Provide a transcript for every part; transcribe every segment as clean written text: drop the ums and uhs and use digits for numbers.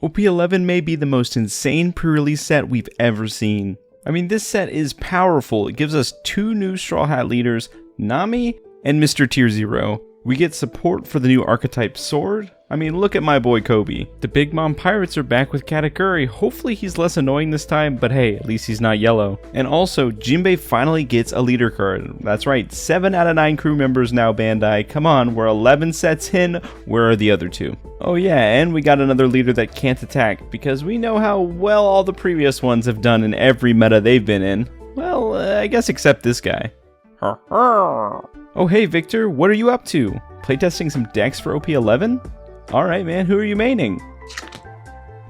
OP11 may be the most insane pre-release set we've ever seen. I mean, this set is powerful. It gives us 2 new Straw Hat leaders, Nami and Mr. Tier 0. We get support for the new archetype sword. I mean, look at my boy Kobe. The Big Mom Pirates are back with Katakuri. Hopefully he's less annoying this time, but hey, at least he's not yellow. And also, Jinbei finally gets a leader card. That's right, 7 out of 9 crew members now, Bandai. Come on, we're 11 sets in. Where are the other 2? Oh yeah, and we got another leader that can't attack, because we know how well all the previous ones have done in every meta they've been in. Well, I guess except this guy. Oh hey Victor, what are you up to? Playtesting some decks for OP11? Alright man, who are you maining?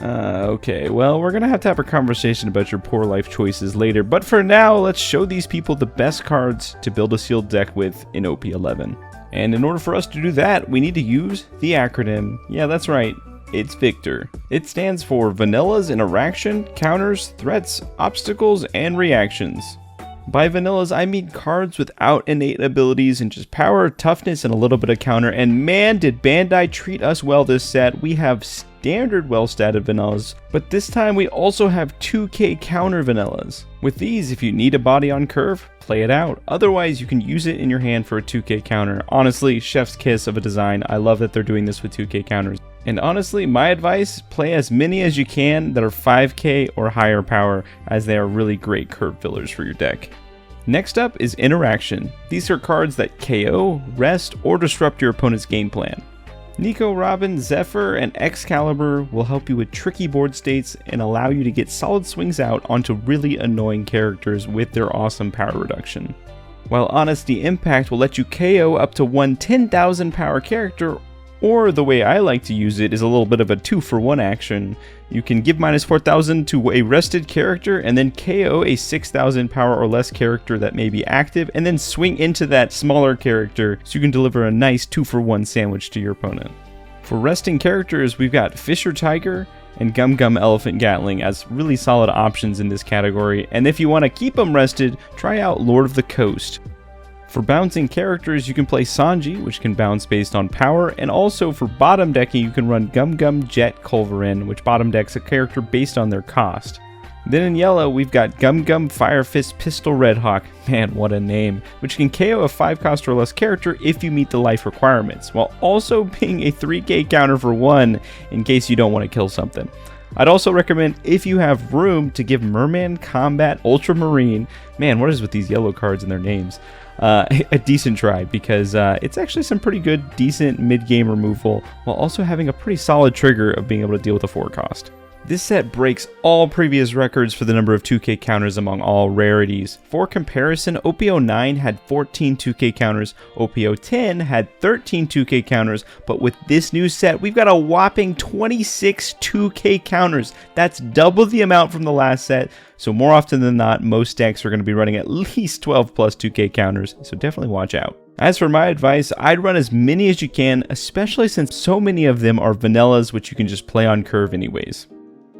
Okay, well we're gonna have to have a conversation about your poor life choices later, but for now, let's show these people the best cards to build a sealed deck with in OP11. And in order for us to do that, we need to use the acronym. Yeah, that's right, it's Victor. It stands for Vanilla's Interaction, Counters, Threats, Obstacles, and Reactions. By vanillas, I mean cards without innate abilities and just power, toughness, and a little bit of counter. And man, did Bandai treat us well this set. We have standard well-statted vanillas, but this time we also have 2k counter vanillas. With these, if you need a body on curve, play it out. Otherwise, you can use it in your hand for a 2k counter. Honestly, chef's kiss of a design. I love that they're doing this with 2k counters. And honestly, my advice, play as many as you can that are 5k or higher power, as they are really great curve fillers for your deck. Next up is Interaction. These are cards that KO, rest, or disrupt your opponent's game plan. Nico, Robin, Zephyr, and Excalibur will help you with tricky board states and allow you to get solid swings out onto really annoying characters with their awesome power reduction. While Honesty Impact will let you KO up to one 10,000 power character, or the way I like to use it is a little bit of a 2-for-1 action. You can give minus 4,000 to a rested character and then KO a 6,000 power or less character that may be active, and then swing into that smaller character so you can deliver a nice 2-for-1 sandwich to your opponent. For resting characters, we've got Fisher Tiger and Gum Gum Elephant Gatling as really solid options in this category, and if you want to keep them rested, try out Lord of the Coast. For bouncing characters, you can play Sanji, which can bounce based on power, and also for bottom decking, you can run Gum Gum Jet Culverin, which bottom decks a character based on their cost. Then in yellow, we've got Gum Gum Fire Fist Pistol Redhawk, man what a name, which can KO a 5 cost or less character if you meet the life requirements, while also being a 3k counter for 1 in case you don't want to kill something. I'd also recommend, if you have room, to give Merman Combat Ultramarine, man what is with these yellow cards and their names, a decent try, because it's actually some pretty good, decent mid-game removal, while also having a pretty solid trigger of being able to deal with a 4 cost. This set breaks all previous records for the number of 2k counters among all rarities. For comparison, OP09 had 14 2k counters, OP10 had 13 2k counters, but with this new set, we've got a whopping 26 2k counters. That's double the amount from the last set, so more often than not, most decks are going to be running at least 12 plus 2k counters, so definitely watch out. As for my advice, I'd run as many as you can, especially since so many of them are vanillas which you can just play on curve anyways.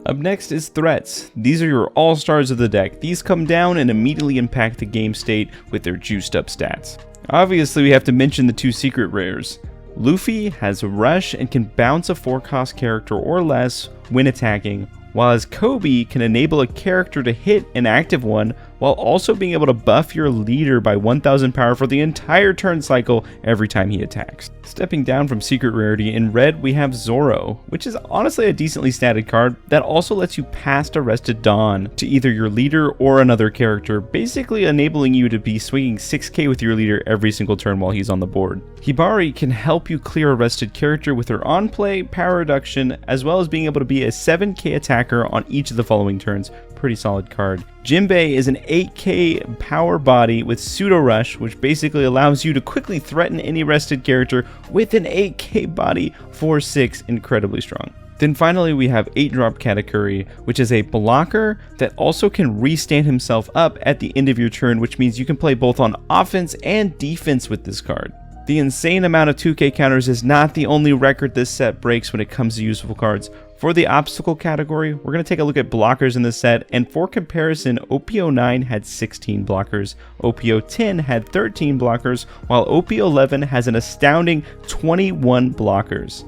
Up next is Threats. These are your all-stars of the deck. These come down and immediately impact the game state with their juiced up stats. Obviously, we have to mention the 2 secret rares. Luffy has Rush and can bounce a 4-cost character or less when attacking, while Kobe can enable a character to hit an active one while also being able to buff your leader by 1000 power for the entire turn cycle every time he attacks. Stepping down from secret rarity, in red we have Zoro, which is honestly a decently statted card that also lets you pass Arrested Dawn to either your leader or another character, basically enabling you to be swinging 6k with your leader every single turn while he's on the board. Hibari can help you clear a rested character with her on-play, power reduction, as well as being able to be a 7k attacker on each of the following turns. Pretty solid card. Jinbei is an 8k power body with pseudo rush, which basically allows you to quickly threaten any rested character with an 8k body for 6, incredibly strong. Then finally we have 8-drop Katakuri, which is a blocker that also can restand himself up at the end of your turn, which means you can play both on offense and defense with this card. The insane amount of 2k counters is not the only record this set breaks when it comes to useful cards. For the obstacle category, we're going to take a look at blockers in this set, and for comparison, OP09 had 16 blockers, OP10 had 13 blockers, while OP11 has an astounding 21 blockers.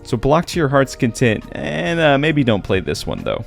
So block to your heart's content, and maybe don't play this one though.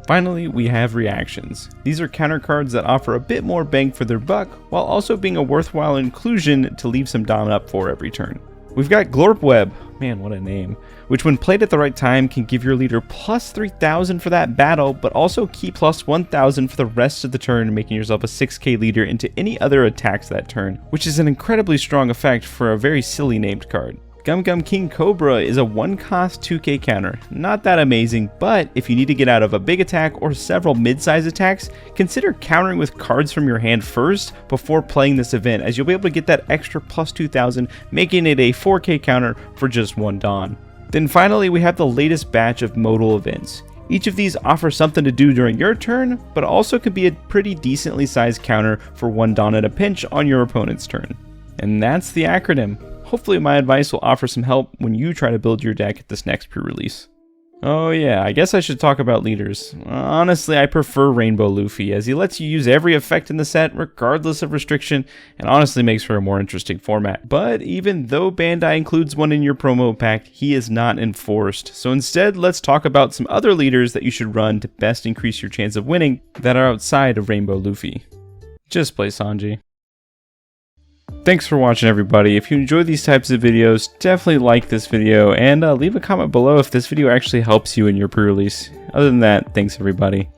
Finally, we have reactions. These are counter cards that offer a bit more bang for their buck, while also being a worthwhile inclusion to leave some dom up for every turn. We've got Glorp Web, man what a name, which when played at the right time can give your leader plus 3000 for that battle, but also keep plus 1000 for the rest of the turn, making yourself a 6k leader into any other attacks that turn, which is an incredibly strong effect for a very silly named card. Gum Gum King Cobra is a 1-cost 2k counter. Not that amazing, but if you need to get out of a big attack or several mid-size attacks, consider countering with cards from your hand first before playing this event, as you'll be able to get that extra plus 2000, making it a 4k counter for just 1 Dawn. Then finally, we have the latest batch of modal events. Each of these offer something to do during your turn, but also could be a pretty decently sized counter for 1 Dawn at a pinch on your opponent's turn. And that's the acronym. Hopefully my advice will offer some help when you try to build your deck at this next pre-release. Oh yeah, I guess I should talk about leaders. Honestly, I prefer Rainbow Luffy, as he lets you use every effect in the set regardless of restriction, and honestly makes for a more interesting format. But even though Bandai includes one in your promo pack, he is not enforced. So instead, let's talk about some other leaders that you should run to best increase your chance of winning that are outside of Rainbow Luffy. Just play Sanji. Thanks for watching, everybody. If you enjoy these types of videos, definitely like this video and leave a comment below if this video actually helps you in your pre-release. Other than that, thanks everybody.